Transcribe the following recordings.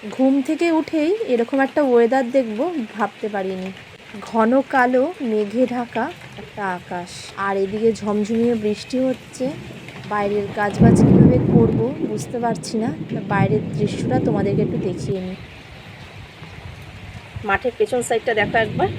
ঘুম থেকে উঠেই এরকম একটা ওয়েদার দেখব ভাবতে পারিনি। ঘন কালো মেঘে ঢাকা একটা আকাশ, আর এদিকে ঝমঝমিয়ে বৃষ্টি হচ্ছে। বাইরের কাজবাজ কীভাবে করব বুঝতে পারছি না। বাইরের দৃশ্যটা তোমাদেরকে একটু দেখিয়ে নিই। মাঠের পেছন সাইডটা দেখো একবার।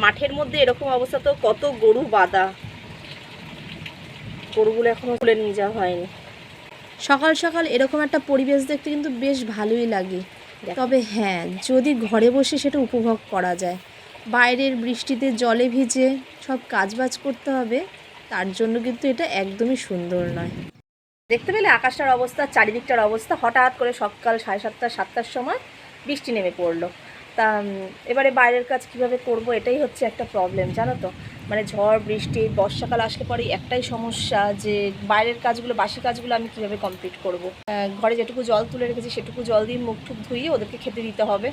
মাঠের মধ্যে এরকম অবস্থা, তো কত গরু বাঁধা, গরুগুলো এখনো তুলে নিয়ে যাওয়া হয়নি। সকাল সকাল এরকম একটা পরিবেশ দেখতে কিন্তু বেশ ভালোই লাগে। তবে হ্যাঁ, যদি ঘরে বসে সেটা উপভোগ করা যায়। বাইরের বৃষ্টিতে জলে ভিজে সব কাজবাজ করতে হবে, তার জন্য কিন্তু এটা একদমই সুন্দর নয়। দেখতে পেলে আকাশটার অবস্থা, চারিদিকটার অবস্থা। হঠাৎ করে সকাল 7:30-7টার সময় বৃষ্টি নেমে পড়লো। তা এবারে বাইরের কাজ কিভাবে করব, এটাই হচ্ছে একটা প্রবলেম, জানো তো। মানে ঝড় বৃষ্টি বর্ষাকাল আসলে পরে একটাই সমস্যা, যে বাইরের কাজগুলো, বাসি কাজগুলো আমি কিভাবে কমপ্লিট করব। ঘরে যেটুকু জল তুলে রেখেছি সেটুকু জল দিয়ে মুখ টুক ধুইয়ে ওদেরকে খেতে দিতে হবে।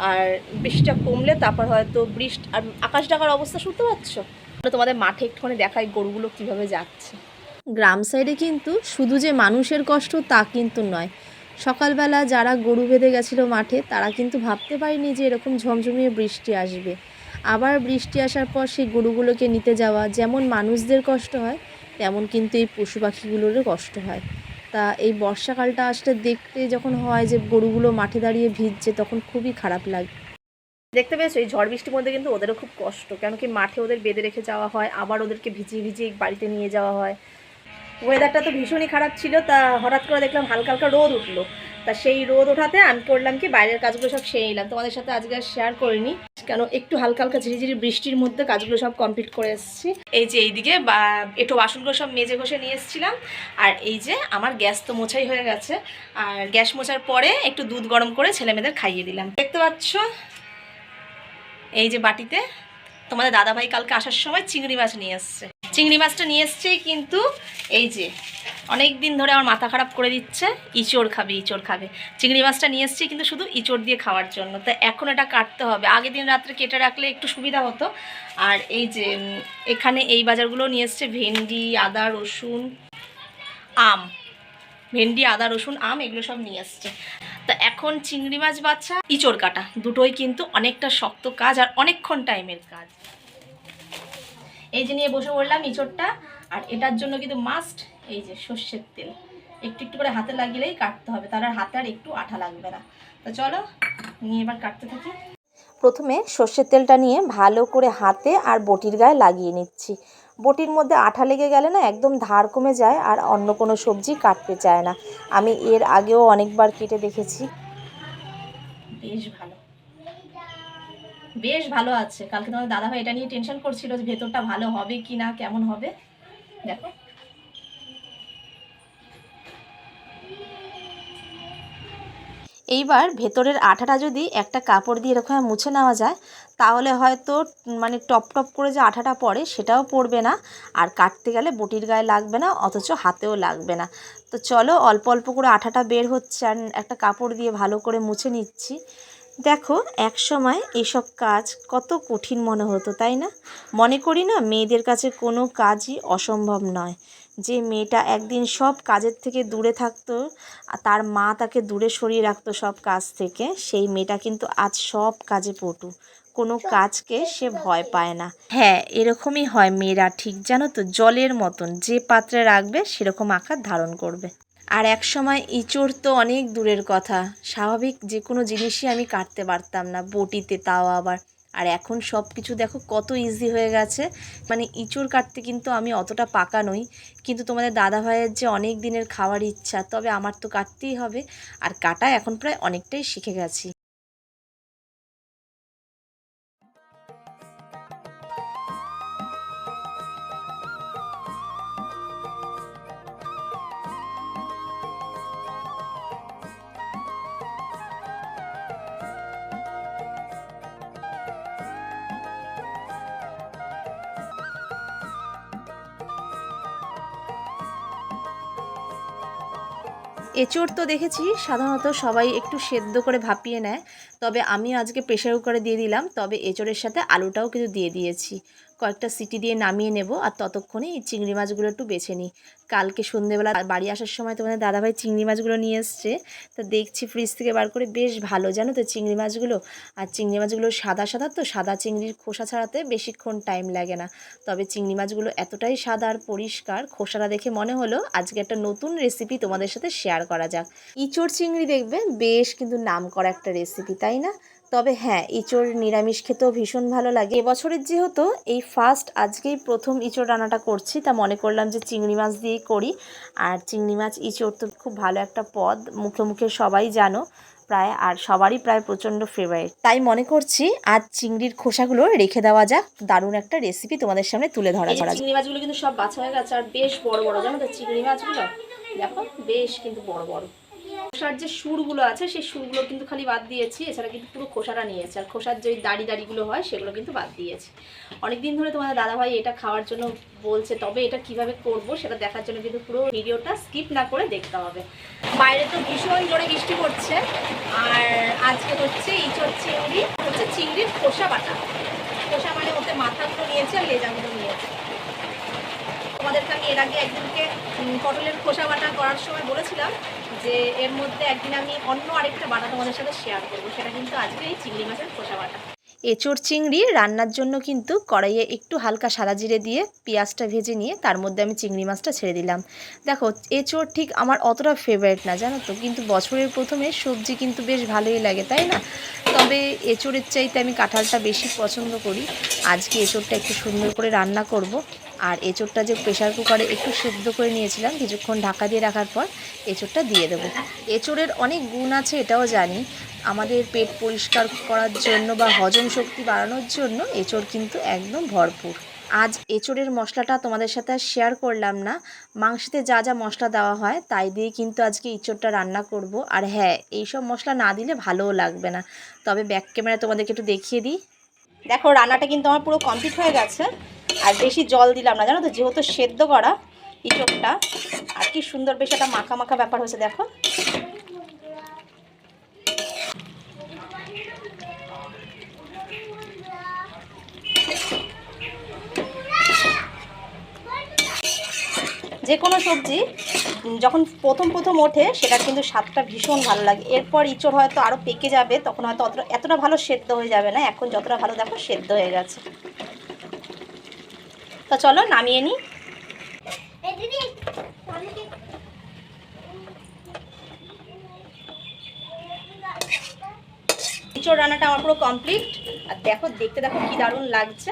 আর বৃষ্টিটা কমলে তারপর হয়তো বৃষ্টি, আর আকাশ ডাকার অবস্থা শুনতে পাচ্ছ। তোমাদের মাঠে একটুখানি দেখাই গরুগুলো কিভাবে যাচ্ছে। গ্রাম সাইডে কিন্তু শুধু যে মানুষের কষ্ট তা কিন্তু নয়। সকালবেলা যারা গরু বেঁধে গেছিলো মাঠে, তারা কিন্তু ভাবতে পারেনি যে এরকম ঝমঝমিয়ে বৃষ্টি আসবে। আবার বৃষ্টি আসার পর সেই গরুগুলোকে নিতে যাওয়া, যেমন মানুষদের কষ্ট হয় তেমন কিন্তু এই পশু পাখিগুলোরও কষ্ট হয়। তা এই বর্ষাকালটা আসলে দেখতে যখন হয় যে গরুগুলো মাঠে দাঁড়িয়ে ভিজছে, তখন খুবই খারাপ লাগে। দেখতে পেয়েছো, এই ঝড় বৃষ্টির মধ্যে কিন্তু ওদেরও খুব কষ্ট, কেন কি মাঠে ওদের বেঁধে রেখে যাওয়া হয়, আবার ওদেরকে ভিজিয়ে ভিজিয়ে বাড়িতে নিয়ে যাওয়া হয়। ওয়েদারটা তো ভীষণই খারাপ ছিল, তা হঠাৎ করে দেখলাম হালকা হালকা রোদ উঠলো। তা সেই রোদ ওঠাতে আমি করলাম কি, বাইরের কাজগুলো সব সেরে নিলাম। তোমাদের সাথে আজকে আর শেয়ার করিনি, কেন একটু হালকা হালকা ঝিরিঝিরি বৃষ্টির মধ্যে কাজগুলো সব কমপ্লিট করে এসেছি। এই যে এইদিকে একটু বাসনগুলো সব মেজে ঘষে নিয়ে এসেছিলাম। আর এই যে আমার গ্যাস তো মোছাই হয়ে গেছে, আর গ্যাস মোছার পরে একটু দুধ গরম করে ছেলেমেয়েদের খাইয়ে দিলাম। দেখতে পাচ্ছ এই যে বাটিতে তোমাদের দাদাভাই কালকে আসার সময় চিংড়ি মাছ নিয়ে এসছে। চিংড়ি মাছটা নিয়ে এসছেই কিন্তু এই যে অনেক দিন ধরে আমার মাথা খারাপ করে দিচ্ছে, ইঁচড় খাবে ইঁচড় খাবে। চিংড়ি মাছটা নিয়ে এসছি কিন্তু শুধু ইঁচড় দিয়ে খাওয়ার জন্য। তো এখন এটা কাটতে হবে, আগের দিন রাত্রে কেটে রাখলে একটু সুবিধা হতো। আর এই যে এখানে এই বাজারগুলো নিয়ে এসছে, ভেন্ডি, আদা, রসুন, আম। ভেন্ডি, আদা, রসুন, আম এগুলো সব নিয়ে এসছে। তা এখন চিংড়ি মাছ বাছা, ইঁচড় কাটা, দুটোই কিন্তু অনেকটা শক্ত কাজ আর অনেকক্ষণ টাইমের কাজ। এই যে নিয়ে বসে পড়লাম ইঁচড়টা। আর এটার জন্য কিন্তু মাস্ট এই যে সর্ষের তেল, একটু একটু করে হাতে লাগিলেই কাটতে হবে, তার আর হাতে আর একটু আঠা লাগবে না। তো চলো নিয়ে এবার কাটতে থাকি। প্রথমে সর্ষের তেলটা নিয়ে ভালো করে হাতে আর বটির গায়ে লাগিয়ে নিচ্ছি। বটির মধ্যে আঠা লেগে গেলে না একদম ধার কমে যায়, আর অন্য কোনো সবজি কাটতে চায় না। আমি এর আগেও অনেকবার কেটে দেখেছি। বেশ ভালো, বেশ ভালো আছে। কালকে তোমার দাদাভাই এটা নিয়ে টেনশন করছিল যে ভেতরটা ভালো হবে কি না, কেমন হবে। দেখো এইবার ভেতরের আঠাটা যদি একটা কাপড় দিয়ে এরকম মুছে নেওয়া যায়, তাহলে হয়তো মানে টপ টপ করে যে আঠাটা পড়ে সেটাও পড়বে না, আর কাটতে গেলে বটির গায়ে লাগবে না, অথচ হাতেও লাগবে না। তো চলো অল্প অল্প করে আঠাটা বের হচ্ছে, আর একটা কাপড় দিয়ে ভালো করে মুছে নিচ্ছি। দেখো এক সময় এইসব কাজ কত কঠিন মনে হতো, তাই না? মনে করি না মেয়েদের কাছে কোনো কাজই অসম্ভব নয়। যে মেয়েটা একদিন সব কাজের থেকে দূরে থাকতো, তার মা তাকে দূরে সরিয়ে রাখতো সব কাজ থেকে, সেই মেয়েটা কিন্তু আজ সব কাজে পটু, কোনো কাজকে সে ভয় পায় না। হ্যাঁ, এরকমই হয় মেয়েরা, ঠিক জানো তো, জলের মতন, যে পাত্রে রাখবে সেরকম আকার ধারণ করবে। আর এক সময় ইঁচড় তো অনেক দূরের কথা, স্বাভাবিক যে কোনো জিনিসই আমি কাটতে পারতাম না বটিতে, তাও আবার। আর এখন সব কিছু দেখো কত ইজি হয়ে গেছে। মানে ইঁচড় কাটতে কিন্তু আমি অতটা পাকা নই, কিন্তু তোমাদের দাদাভাইয়ের যে অনেক দিনের খাওয়ার ইচ্ছা, তবে আমার তো কাটতেই হবে। আর কাটা এখন প্রায় অনেকটাই শিখে গেছি। এঁচোড় তো দেখেছি সাধারণত সবাই একটু সেদ্ধ করে ভাপিয়ে নেয়, তবে আমি আজকে প্রেশার কুকারে দিয়ে দিলাম। তবে এঁচোড়ের সাথে আলুটাও কিন্তু দিয়ে দিয়েছি। কয়েকটা সিটি দিয়ে নামিয়ে নেব। আর ততক্ষণে এই চিংড়ি মাছগুলো একটু বেছে নিই। কালকে সন্ধ্যেবেলা বাড়ি আসার সময় তোমাদের দাদাভাই চিংড়ি মাছগুলো নিয়ে এসছে, তো দেখছি ফ্রিজ থেকে বার করে বেশ ভালো জানো তো চিংড়ি মাছগুলো। আর চিংড়ি মাছগুলো সাদা সাদা, তো সাদা চিংড়ির খোসা ছাড়াতে বেশিক্ষণ টাইম লাগে না। তবে চিংড়ি মাছগুলো এতটাই সাদা আর পরিষ্কার, খোসাটা দেখে মনে হলো আজকে একটা নতুন রেসিপি তোমাদের সাথে শেয়ার করা যাক। ইঁচড় চিংড়ি দেখবে বেশ কিন্তু নাম করা একটা রেসিপি, তাই না? তবে হ্যাঁ, ইঁচড় নিরামিষ খেতেও ভীষণ ভালো লাগে। এবছরের যেহেতু এই ফার্স্ট আজকেই প্রথম ইঁচড় রান্নাটা করছি, তা মনে করলাম যে চিংড়ি মাছ দিয়েই করি। আর চিংড়ি মাছ ইঁচড় তো খুব ভালো একটা পদ, মুখে মুখে সবাই জানো প্রায়, আর সবারই প্রায় প্রচণ্ড ফেভারিট। তাই মনে করছি আজ চিংড়ির খোসাগুলো রেখে দেওয়া যাক, দারুণ একটা রেসিপি তোমাদের সামনে তুলে ধরা যাক। চিংড়ি মাছগুলো কিন্তু সব বাছা হয়ে গেছে, আর বেশ বড় বড় জানো তো চিংড়ি মাছগুলো, দেখো বেশ কিন্তু বড় বড়। খোসার যে সুরগুলো আছে সেই সুরগুলো কিন্তু খালি বাদ দিয়েছি, এছাড়া কিন্তু পুরো খোসাটা নিয়েছি। আর খোসার যে দাড়িগুলো হয় সেগুলো কিন্তু বাদ দিয়েছি। অনেকদিন ধরে তোমাদের দাদাভাই এটা খাওয়ার জন্য বলছে, তবে এটা কিভাবে করব সেটা দেখার জন্য কিন্তু পুরো ভিডিওটা স্কিপ না করে দেখতে হবে। বাইরে তো ভীষণ জোরে বৃষ্টি পড়ছে, আর আজকে হচ্ছে ইঁচড় চিংড়ি, হচ্ছে চিংড়ির খোসা বাটা। খোসা মানে ওতে মাথাগুলো নিয়েছে আর লেজাগুলো নিয়েছে। তোমাদেরকে আমি এর আগে একদিনকে পটলের খোসা বাটা করার সময় বলেছিলাম যে এর মধ্যে একদিন আমি অন্য আরেকটা বাটা তোমাদের সাথে শেয়ার করবো, সেটা কিন্তু আজকে এই চিংড়ি মাছের খোসা বাটা। এঁচড় চিংড়ি রান্নার জন্য কিন্তু কড়াইয়ে একটু হালকা সাদা জিরে দিয়ে পেঁয়াজটা ভেজে নিয়ে তার মধ্যে আমি চিংড়ি মাছটা ছেড়ে দিলাম। দেখো এঁচড় ঠিক আমার অতটা ফেভারিট না জানো তো, কিন্তু বছরের প্রথমে সবজি কিন্তু বেশ ভালোই লাগে, তাই না? তবে এঁচড়ের চাইতে আমি কাঁঠালটা বেশি পছন্দ করি। আজকে এঁচড়টা একটু সুন্দর করে রান্না করব। আর এঁচড়টা যে প্রেশার কুকারে একটু সেদ্ধ করে নিয়েছিলাম, কিছুক্ষণ ঢাকা দিয়ে রাখার পর এঁচড়টা দিয়ে দেবো। এঁচড়ের অনেক গুণ আছে এটাও জানি, আমাদের পেট পরিষ্কার করার জন্য বা হজম শক্তি বাড়ানোর জন্য এঁচড় কিন্তু একদম ভরপুর। আজ এঁচড়ের মশলাটা তোমাদের সাথে আর শেয়ার করলাম না, মাংসতে যা যা মশলা দেওয়া হয় তাই দিয়ে কিন্তু আজকে এঁচড়টা রান্না করব। আর হ্যাঁ, এইসব মশলা না দিলে ভালোও লাগবে না। তবে ব্যাক ক্যামেরা তোমাদেরকে একটু দেখিয়ে দিই। দেখো রান্নাটা কিন্তু আমার পুরো কমপ্লিট হয়ে গেছে, আর বেশি জল দিলাম না জানো তো, যেহেতু সেদ্ধ করা এঁচড়টা। আর কি সুন্দর বেশ একটা মাখা মাখা ব্যাপার হয়েছে দেখো। যে কোনো সবজি যখন প্রথম ওঠে সেটার কিন্তু স্বাদটা ভীষণ ভালো লাগে। এরপর ইঁচড় হয়তো আরও পেকে যাবে, তখন হয়তো এতটা ভালো সেদ্ধ হয়ে যাবে না। এখন যতটা ভালো দেখো সেদ্ধ হয়ে গেছে। তা চলো নামিয়ে নিই। ইঁচড় রান্নাটা আমার পুরো কমপ্লিট। আর দেখো দেখতে দেখো কি দারুণ লাগছে।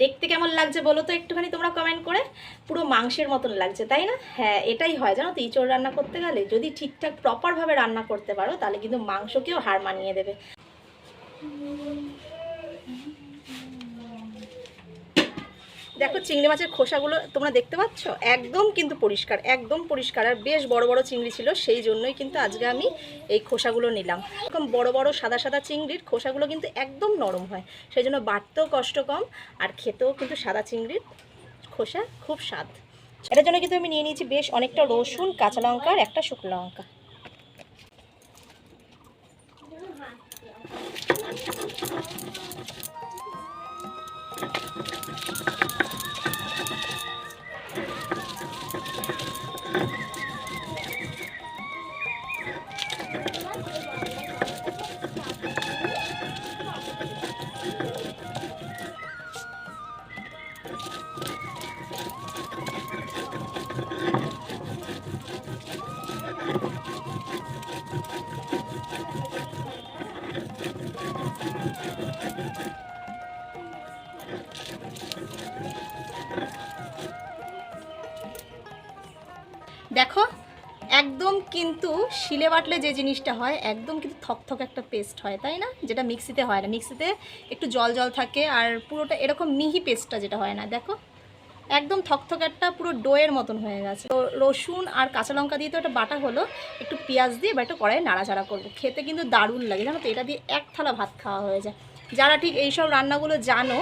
দেখতে কেমন লাগছে বলো তো একটুখানি তোমরা কমেন্ট করে। পুরো মাংসের মতন লাগছে, তাই না? হ্যাঁ, এটাই হয় জানো তো, ইঁচড় রান্না করতে গেলে যদি ঠিকঠাক প্রপারভাবে রান্না করতে পারো তাহলে কিন্তু মাংসকেও হার মানিয়ে দেবে। দেখো চিংড়ি মাছের খোসাগুলো তোমরা দেখতে পাচ্ছ, একদম কিন্তু পরিষ্কার, একদম পরিষ্কার। আর বেশ বড় বড় চিংড়ি ছিল, সেই জন্যই কিন্তু আজকে আমি এই খোসাগুলো নিলাম। এরকম বড় বড় সাদা সাদা চিংড়ির খোসাগুলো কিন্তু একদম নরম হয়, সেই জন্য বাটতেও কষ্ট কম, আর খেতেও কিন্তু সাদা চিংড়ির খোসা খুব স্বাদ। এটার জন্য কিন্তু আমি নিয়ে নিয়েছি বেশ অনেকটা রসুন, কাঁচা লঙ্কা আর একটা শুকনো লঙ্কা। দেখো একদম কিন্তু শিলে বাটলে যে জিনিসটা হয় একদম কিন্তু থকথক একটা পেস্ট হয়, তাই না? যেটা মিক্সিতে হয় না, মিক্সিতে একটু জল জল থাকে, আর পুরোটা এরকম মিহি পেস্টটা যেটা হয় না, দেখো একদম থকথক একটা পুরো ডোয়ের মতন হয়ে গেছে। তো রসুন আর কাঁচা লঙ্কা দিয়ে তো একটা বাটা হলো, একটু পেঁয়াজ দিয়ে বা একটু কড়াইয়ে নাড়াচাড়া করবো, খেতে কিন্তু দারুণ লাগে জানো তো। এটা দিয়ে এক থালা ভাত খাওয়া হয়ে যায়। যারা ঠিক এইসব রান্নাগুলো জানো,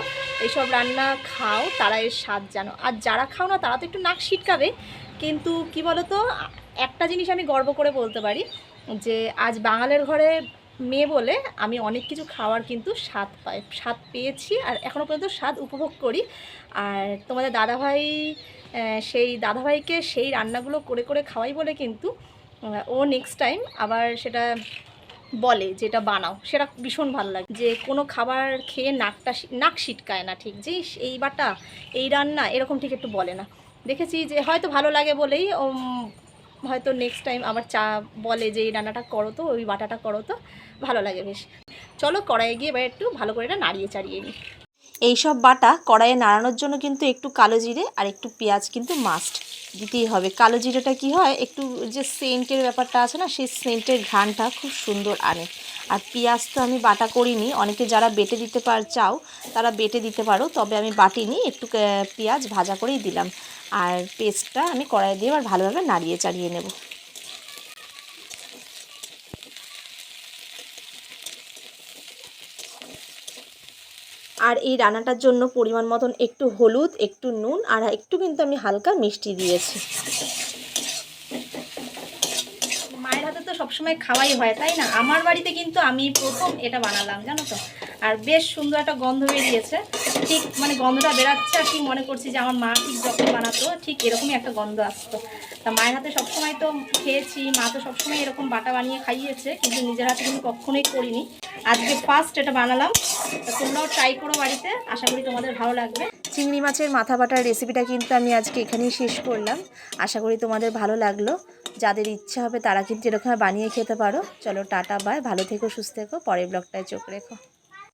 এইসব রান্না খাও, তারা এর স্বাদ জানো। আর যারা খাও না তারা তো একটু নাক ছিটকাবে। কিন্তু কি বলো তো, একটা জিনিস আমি গর্ব করে বলতে পারি যে আজ বাঙালের ঘরে মেয়ে বলে আমি অনেক কিছু খাওয়ার কিন্তু স্বাদ পেয়েছি, আর এখনও পর্যন্ত স্বাদ উপভোগ করি। আর তোমাদের দাদাভাই, সেই দাদাভাইকে সেই রান্নাগুলো করে করে খাওয়াই বলে কিন্তু ও নেক্সট টাইম আবার সেটা বলে, যেটা বানাও সেটা ভীষণ ভালো লাগে। যে কোনো খাবার খেয়ে নাক সিটকায় না, ঠিক যে এই বাটা এই রান্না এরকম ঠিক একটু বলে না। দেখেছি যে হয়তো ভালো লাগে বলেই হয়তো নেক্সট টাইম আবার বলে যে এই রান্নাটা করো তো, ওই বাটাটা করো তো, ভালো লাগে বেশ। চলো কড়াইয়ে গিয়ে এবার একটু ভালো করে এটা নাড়িয়ে চাড়িয়ে নিই। এইসব বাটা কড়াইয়ে নাড়ানোর জন্য কিন্তু একটু কালো জিরে আর একটু পেঁয়াজ কিন্তু মাস্ট দিতেই হবে। কালো জিরেটা কি হয়, একটু যে সেন্টের ব্যাপারটা আছে না, সেই সেন্টের ঘ্রাণটা খুব সুন্দর আনে। আর পেঁয়াজ তো আমি বাটা করিনি, অনেকে যারা বেটে দিতে চাও তারা বেটে দিতে পারো, তবে আমি বাটিনি, একটু পেঁয়াজ ভাজা করেই দিলাম। আর পেস্টটা আমি কড়াইয়ে দিয়ে এবার ভালোভাবে নাড়িয়ে চাড়িয়ে নেব। আর এই রান্নাটার জন্য পরিমাণ মতন একটু হলুদ, একটু নুন, আর একটু কিন্তু আমি হালকা মিষ্টি দিয়েছি। মায়ের হাতে তো সবসময় খাওয়াই হয়, তাই না? আমার বাড়িতে কিন্তু আমি প্রথম এটা বানালাম, জানো তো। আর বেশ সুন্দর একটা গন্ধ বেরিয়েছে, ঠিক মানে গন্ধটা বেরাচ্ছে আর ঠিক মনে করছি যে আমার মা ঠিক যখন বানাতো ঠিক এরকমই একটা গন্ধ আসতো। তা মায়ের হাতে সবসময় তো খেয়েছি, মা তো সবসময় এরকম বাটা বানিয়ে খাইয়েছে, কিন্তু নিজের হাতে কিন্তু কখনোই করিনি। আজকে ফার্স্ট এটা বানালাম। তা তোমরাও ট্রাই করো বাড়িতে, আশা করি তোমাদের ভালো লাগবে। চিংড়ি মাছের মাথা বাটার রেসিপিটা কিন্তু আমি আজকে এখানেই শেষ করলাম। আশা করি তোমাদের ভালো লাগলো। যাদের ইচ্ছা হবে তারা কিন্তু এরকম বানিয়ে খেতে পারো। চলো টাটা, বাই, ভালো থেকো, সুস্থ থেকো, পরের ব্লগটায় চোখ রেখো।